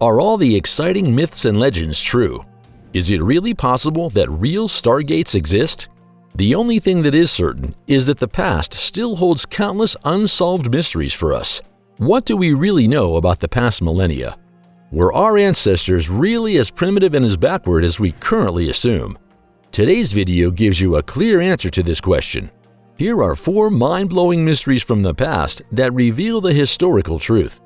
Are all the exciting myths and legends true? Is it really possible that real stargates exist? The only thing that is certain is that the past still holds countless unsolved mysteries for us. What do we really know about the past millennia? Were our ancestors really as primitive and as backward as we currently assume? Today's video gives you a clear answer to this question. Here are 4 mind-blowing mysteries from the past that reveal the historical truth.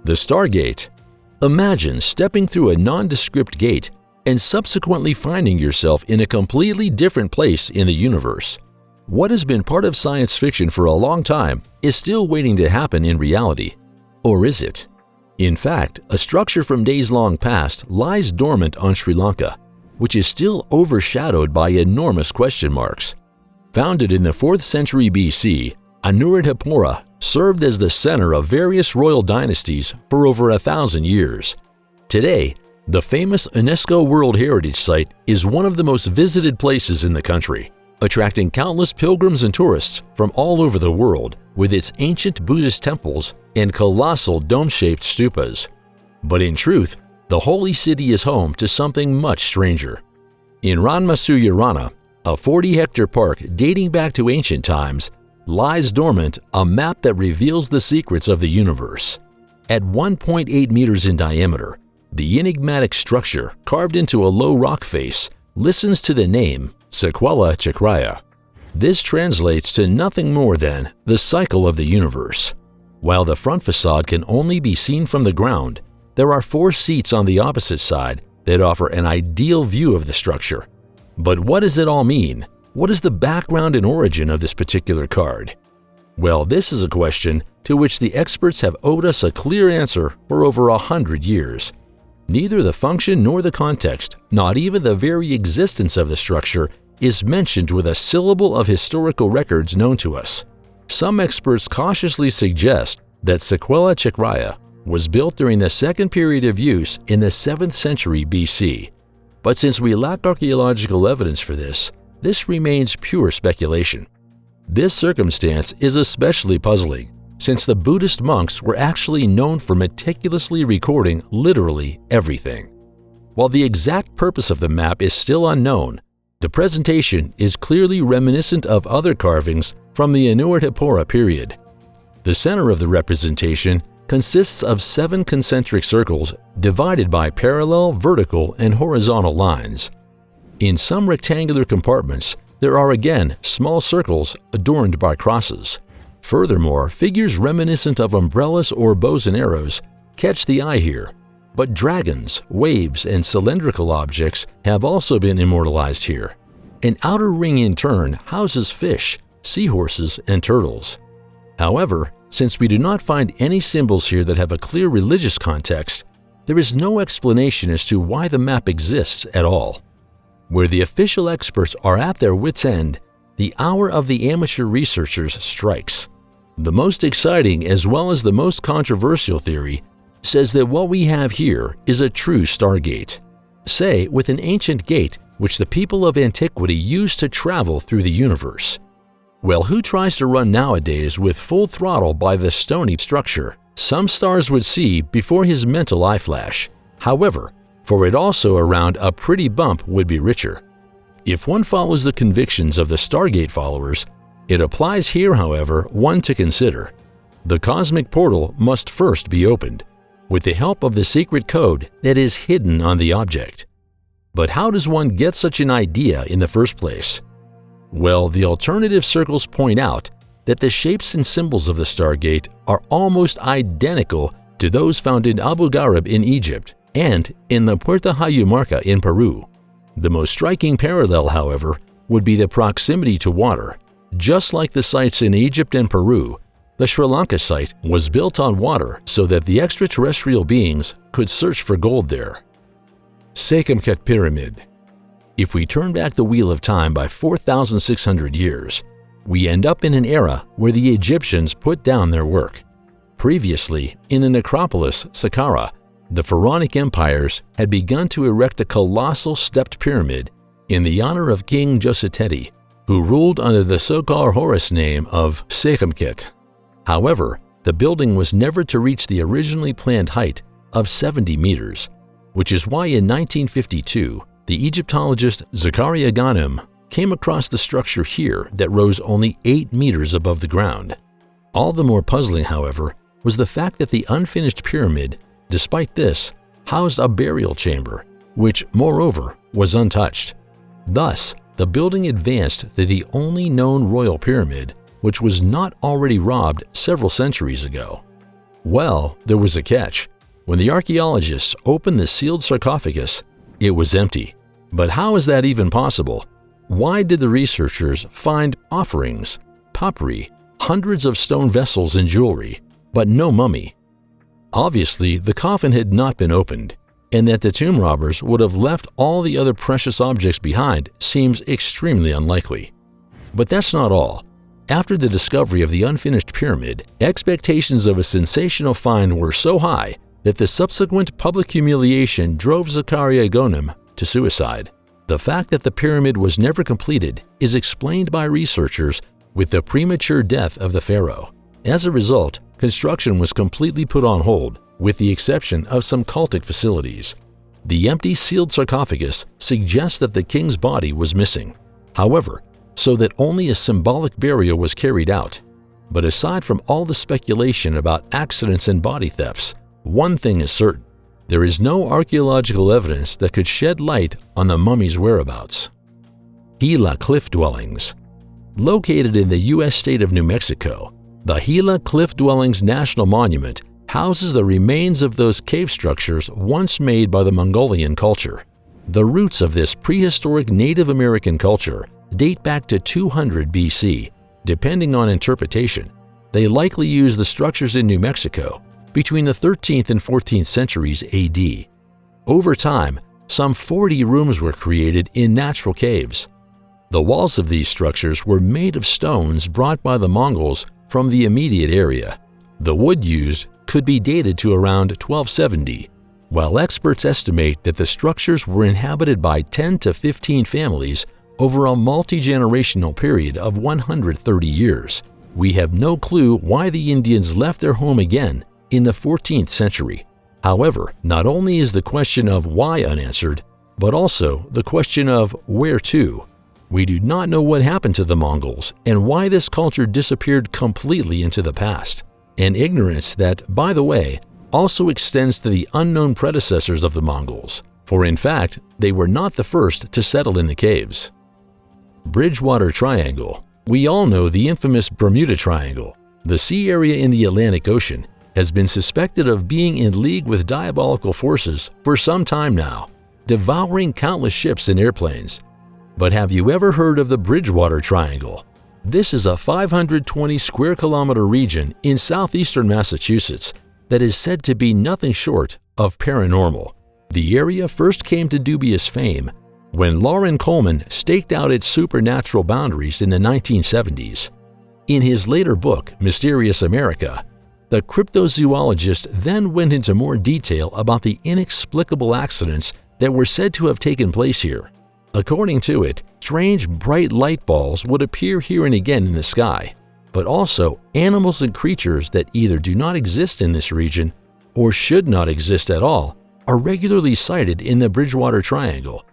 The Stargate. Imagine stepping through a nondescript gate and subsequently finding yourself in a completely different place in the universe. What has been part of science fiction for a long time is still waiting to happen in reality. Or is it? In fact, a structure from days long past lies dormant on Sri Lanka, which is still overshadowed by enormous question marks. Founded in the 4th century BC, Anuradhapura served as the center of various royal dynasties for over 1,000 years. Today, the famous UNESCO World Heritage Site is one of the most visited places in the country, attracting countless pilgrims and tourists from all over the world with its ancient Buddhist temples and colossal dome-shaped stupas. But in truth, the holy city is home to something much stranger. In Ranmasuyurana, a 40-hectare park dating back to ancient times, lies dormant a map that reveals the secrets of the universe. At 1.8 meters in diameter, the enigmatic structure, carved into a low rock face, listens to the name Sequela Chakraya. This translates to nothing more than the cycle of the universe. While the front facade can only be seen from the ground, there are 4 seats on the opposite side that offer an ideal view of the structure. But what does it all mean? What is the background and origin of this particular card? Well, this is a question to which the experts have owed us a clear answer for over 100 years. Neither the function nor the context, not even the very existence of the structure, is mentioned with a syllable of historical records known to us. Some experts cautiously suggest that Sequela Chakraya was built during the second period of use in the 7th century BC. But since we lack archaeological evidence for this, this remains pure speculation. This circumstance is especially puzzling, since the Buddhist monks were actually known for meticulously recording literally everything. While the exact purpose of the map is still unknown, the presentation is clearly reminiscent of other carvings from the Anuradhapura period. The center of the representation consists of 7 concentric circles divided by parallel, vertical, and horizontal lines. In some rectangular compartments, there are again small circles adorned by crosses. Furthermore, figures reminiscent of umbrellas or bows and arrows catch the eye here, but dragons, waves, and cylindrical objects have also been immortalized here. An outer ring in turn houses fish, seahorses, and turtles. However, since we do not find any symbols here that have a clear religious context, there is no explanation as to why the map exists at all. Where the official experts are at their wits' end, the hour of the amateur researchers strikes. The most exciting as well as the most controversial theory says that what we have here is a true stargate, say with an ancient gate which the people of antiquity used to travel through the universe. Well, who tries to run nowadays with full throttle by the stony structure? Some stars would see before his mental eye flash. However, for it also around a pretty bump would be richer. If one follows the convictions of the Stargate followers, it applies here, however, one to consider. The cosmic portal must first be opened, with the help of the secret code that is hidden on the object. But how does one get such an idea in the first place? Well, the alternative circles point out that the shapes and symbols of the Stargate are almost identical to those found in Abu Ghraib in Egypt and in the Puerto Hayumarca in Peru. The most striking parallel, however, would be the proximity to water. Just like the sites in Egypt and Peru, the Sri Lanka site was built on water so that the extraterrestrial beings could search for gold there. Sekhemkhet Pyramid. If we turn back the wheel of time by 4,600 years, we end up in an era where the Egyptians put down their work. Previously, in the necropolis Saqqara, the pharaonic empires had begun to erect a colossal stepped pyramid in the honor of King Joseteti, who ruled under the Sokar Horus name of Sekhemkhet. However, the building was never to reach the originally planned height of 70 meters, which is why in 1952, the Egyptologist Zakaria Ghanem came across the structure here that rose only 8 meters above the ground. All the more puzzling, however, was the fact that the unfinished pyramid, despite this, housed a burial chamber, which, moreover, was untouched. Thus, the building advanced to the only known royal pyramid, which was not already robbed several centuries ago. Well, there was a catch. When the archaeologists opened the sealed sarcophagus, it was empty. But how is that even possible? Why did the researchers find offerings, pottery, hundreds of stone vessels and jewelry, but no mummy? Obviously, the coffin had not been opened, and that the tomb robbers would have left all the other precious objects behind seems extremely unlikely. But that's not all. After the discovery of the unfinished pyramid, expectations of a sensational find were so high that the subsequent public humiliation drove Zakaria Ghanem to suicide. The fact that the pyramid was never completed is explained by researchers with the premature death of the pharaoh. As a result, construction was completely put on hold, with the exception of some cultic facilities. The empty sealed sarcophagus suggests that the king's body was missing, however, so that only a symbolic burial was carried out. But aside from all the speculation about accidents and body thefts, one thing is certain: there is no archaeological evidence that could shed light on the mummy's whereabouts. Gila Cliff Dwellings. Located in the U.S. state of New Mexico, the Gila Cliff Dwellings National Monument houses the remains of those cave structures once made by the Mongolian culture. The roots of this prehistoric Native American culture date back to 200 BC. Depending on interpretation, they likely used the structures in New Mexico between the 13th and 14th centuries AD. Over time, some 40 rooms were created in natural caves. The walls of these structures were made of stones brought by the Mongols from the immediate area. The wood used could be dated to around 1270, while experts estimate that the structures were inhabited by 10 to 15 families over a multi-generational period of 130 years. We have no clue why the Indians left their home again in the 14th century. However, not only is the question of why unanswered, but also the question of where to. We do not know what happened to the Mongols and why this culture disappeared completely into the past, an ignorance that, by the way, also extends to the unknown predecessors of the Mongols, for in fact, they were not the first to settle in the caves. Bridgewater Triangle. We all know the infamous Bermuda Triangle. The sea area in the Atlantic Ocean has been suspected of being in league with diabolical forces for some time now, devouring countless ships and airplanes. But have you ever heard of the Bridgewater Triangle? This is a 520 square kilometer region in southeastern Massachusetts that is said to be nothing short of paranormal. The area first came to dubious fame when Loren Coleman staked out its supernatural boundaries in the 1970s. In his later book, Mysterious America, the cryptozoologist then went into more detail about the inexplicable accidents that were said to have taken place here. According to it, strange bright light balls would appear here and again in the sky, but also animals and creatures that either do not exist in this region or should not exist at all are regularly sighted in the Bridgewater Triangle.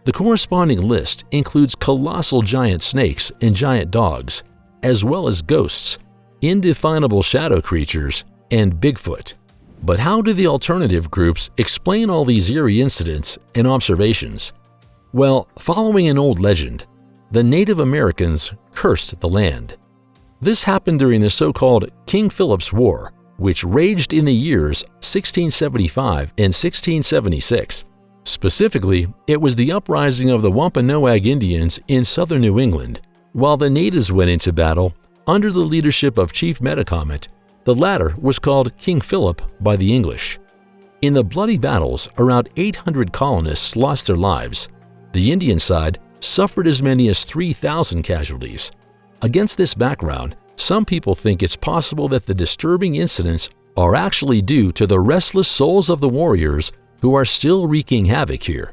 The corresponding list includes colossal giant snakes and giant dogs, as well as ghosts, indefinable shadow creatures, and Bigfoot. But how do the alternative groups explain all these eerie incidents and observations? Well, following an old legend, the Native Americans cursed the land. This happened during the so-called King Philip's War, which raged in the years 1675 and 1676. Specifically, it was the uprising of the Wampanoag Indians in southern New England. While the natives went into battle under the leadership of Chief Metacomet, the latter was called King Philip by the English. In the bloody battles, around 800 colonists lost their lives. The Indian side suffered as many as 3,000 casualties. Against this background, some people think it's possible that the disturbing incidents are actually due to the restless souls of the warriors who are still wreaking havoc here.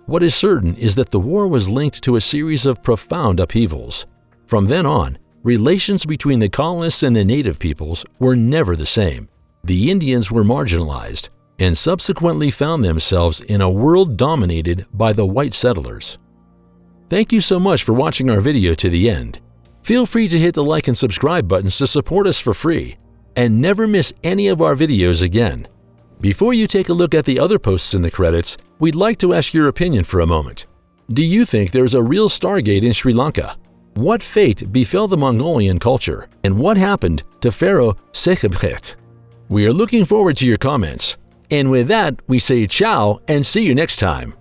What is certain is that the war was linked to a series of profound upheavals. From then on, relations between the colonists and the native peoples were never the same. The Indians were marginalized, and subsequently found themselves in a world dominated by the white settlers. Thank you so much for watching our video to the end. Feel free to hit the like and subscribe buttons to support us for free, and never miss any of our videos again. Before you take a look at the other posts in the credits, we'd like to ask your opinion for a moment. Do you think there's a real Stargate in Sri Lanka? What fate befell the Mongolian culture, and what happened to Pharaoh Sekhemkhet? We are looking forward to your comments. And with that, we say ciao and see you next time.